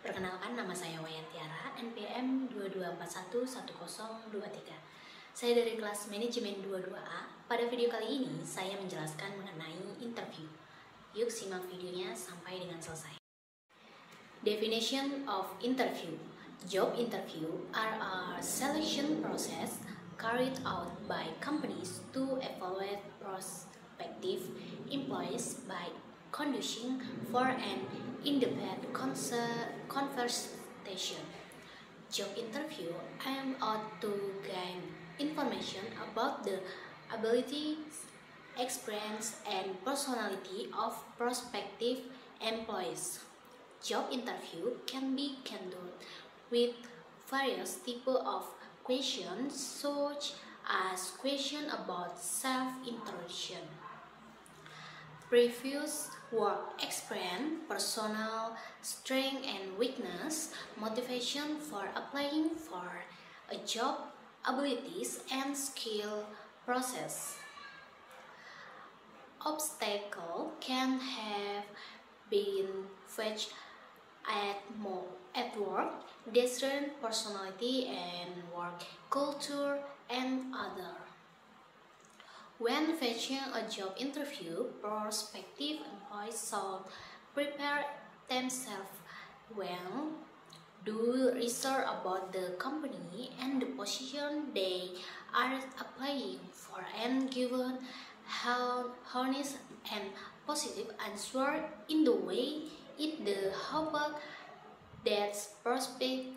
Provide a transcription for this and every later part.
Perkenalkan, nama saya Wayan Tiara, NPM 22411023. Saya dari kelas manajemen 22A. Pada video kali ini, saya menjelaskan mengenai interview. Yuk simak videonya sampai dengan selesai. Definition of interview. Job interview are a selection process carried out by companies to evaluate prospective employees by conducting for an in-depth conversation. Job interview aim out to gain information about the abilities, experience, and personality of prospective employees. Job interview can be conducted with various types of questions, such as questions about self-introduction, previous work experience, personal strength and weakness, motivation for applying for a job, abilities and skill process. Obstacle can have been faced at work, different personality and work culture, and other. When facing a job interview, prospective employees should prepare themselves well, do research about the company and the position they are applying for, and give honest and positive answer in the way it the hope that prospective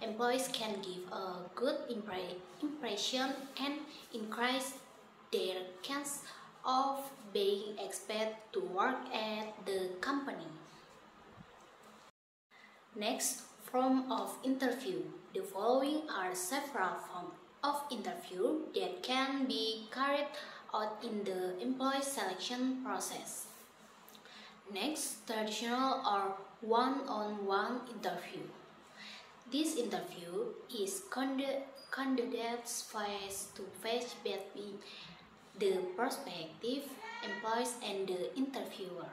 employees can give a good impression and increase their chance of being expected to work at the company. Next, form of interview. The following are several forms of interview that can be carried out in the employee selection process. Next, traditional or one-on-one interview. This interview is conducted face-to-face between the prospective employees and the interviewer.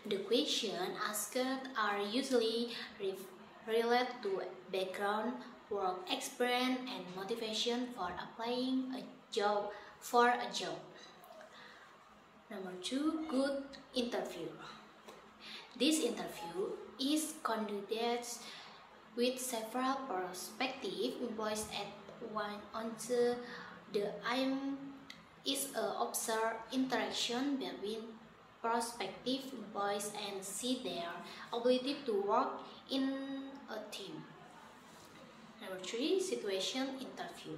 The questions asked are usually related to background, work experience, and motivation for applying a job. Number 2, good interview. This interview is conducted with several prospective employees at once. The aim is to observe interaction between prospective employees and see their ability to work in a team. Number 3, situation interview.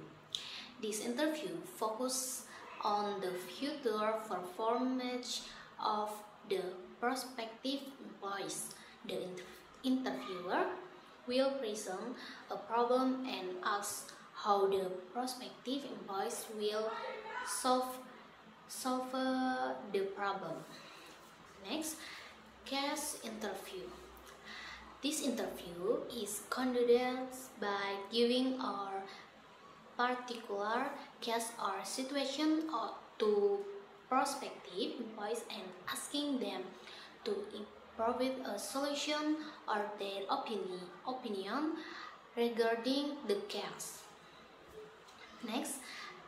This interview focuses on the future performance of the prospective employees. The interviewer will present a problem and ask how the prospective employees will solve the problem. Next, case interview. This interview is conducted by giving a particular case or situation to prospective employees and asking them to provide a solution or their opinion regarding the case. Next,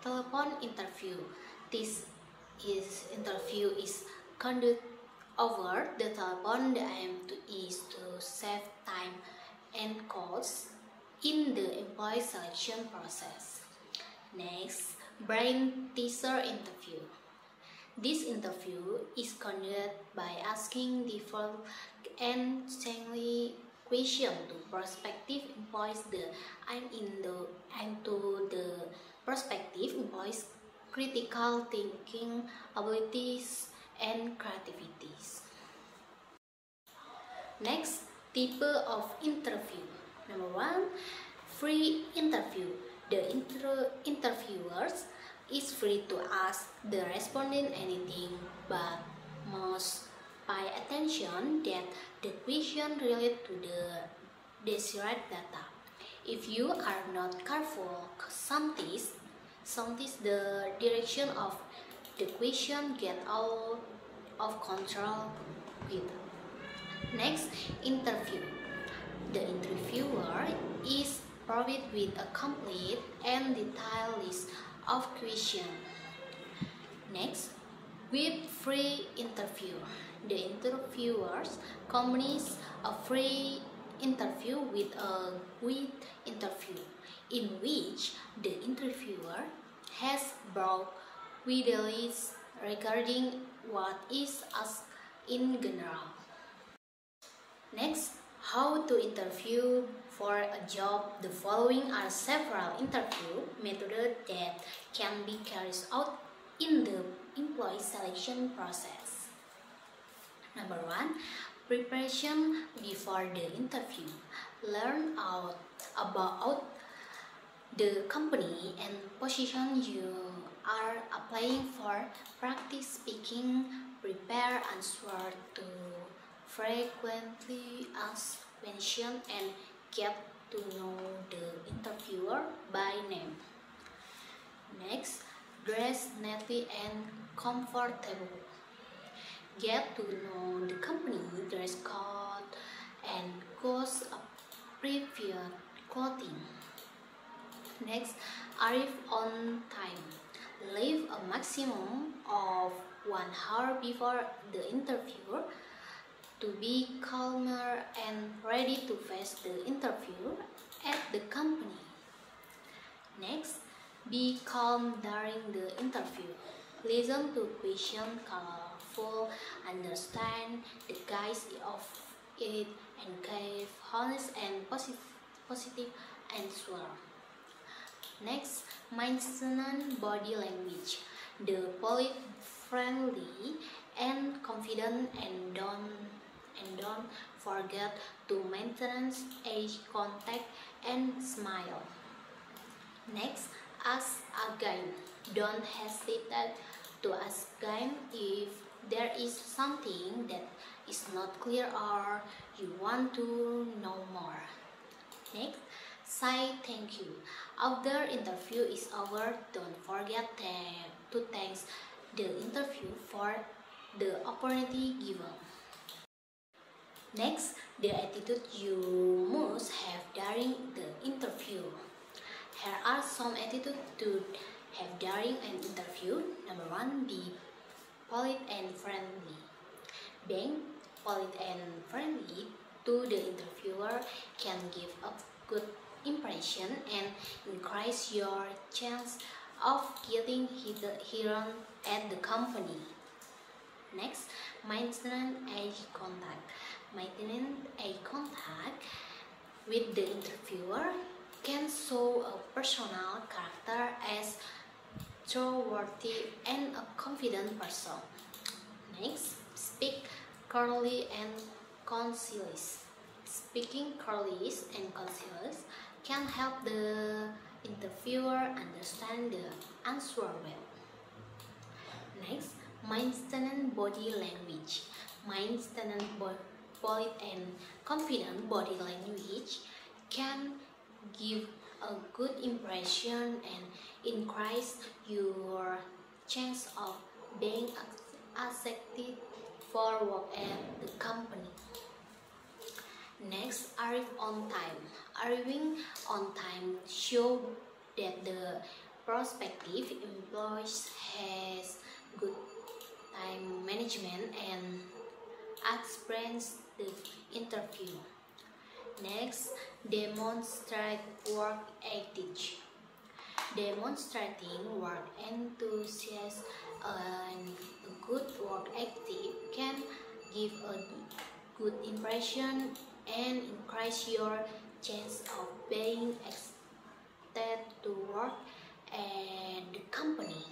telephone interview. This interview is conducted over the telephone. The aim is to save time and costs in the employee selection process. Next, brain teaser interview. This interview is conducted by asking different and timely questions to prospective employees. The aim to the prospective employees' critical thinking abilities and creativity. Next, type of interview. Number 1, free interview. The interviewers is free to ask the respondent anything, but must pay attention that the question relate to the desired data. If you are not careful, sometimes the direction of the question get out of control with. Next, interview. The interviewer is provided with a complete and detailed list of questions. Next, with free interview. The interviewers combines a free interview with a with interview, in which the interviewer has broad details regarding what is asked in general. Next, how to interview for a job. The following are several interview methods that can be carried out in the employee selection process. Number 1, preparation before the interview. Learn about the company and position you are applying for. Practice speaking. Prepare answer to frequently asked questions and get to know the interviewer by name. Next, dress neatly and comfortable. Get to know the company dress code and goes appropriate clothing. Next, arrive on time. Leave a maximum of 1 hour before the interview to be calmer and ready to face the interview at the company. Next, be calm during the interview. Listen to questions carefully, understand the guise of it, and give honest and positive answer. Next, maintain body language. The polite, friendly, and confident, and don't forget to maintain eye contact and smile. Next, ask again. Don't hesitate to ask again if there is something that is not clear or you want to know more. Next, say thank you. After interview is over, don't forget to thank the interview for the opportunity given. Next, the attitude you must have during the interview. Here are some attitudes to have during an interview. Number 1, be polite and friendly. Being polite and friendly to the interviewer can give a good impression and increase your chance of getting hired at the company. Next, maintain eye contact. Maintaining eye contact with the interviewer can show a personal character as trustworthy and a confident person. Next, speak clearly and concise. Speaking clearly and concise can help the interviewer understand the answer well. Next, maintain body language. Maintain polite and confident body language can give a good impression and increase your chance of being accepted for work at the company. Next, arrive on time. Arriving on time shows that the prospective employees has good time management and experience the interview. Next, demonstrate work ethic. Demonstrating work enthusiasm and a good work ethic can give a good impression and increase your chance of being accepted to work at the company.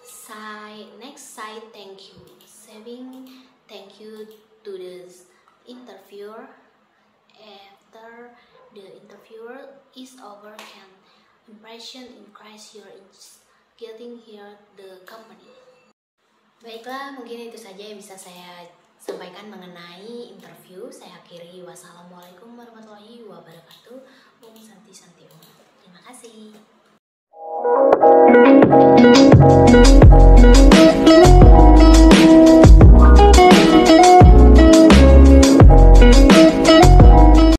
Say thank you. Saying thank you to the interviewer after the interviewer is over can impression increase your getting here the company. Baiklah, mungkin itu saja yang bisa saya sampaikan mengenai interview. Saya akhiri. Wassalamualaikum warahmatullahi wabarakatuh. Om Santi Santi Om. Terima kasih.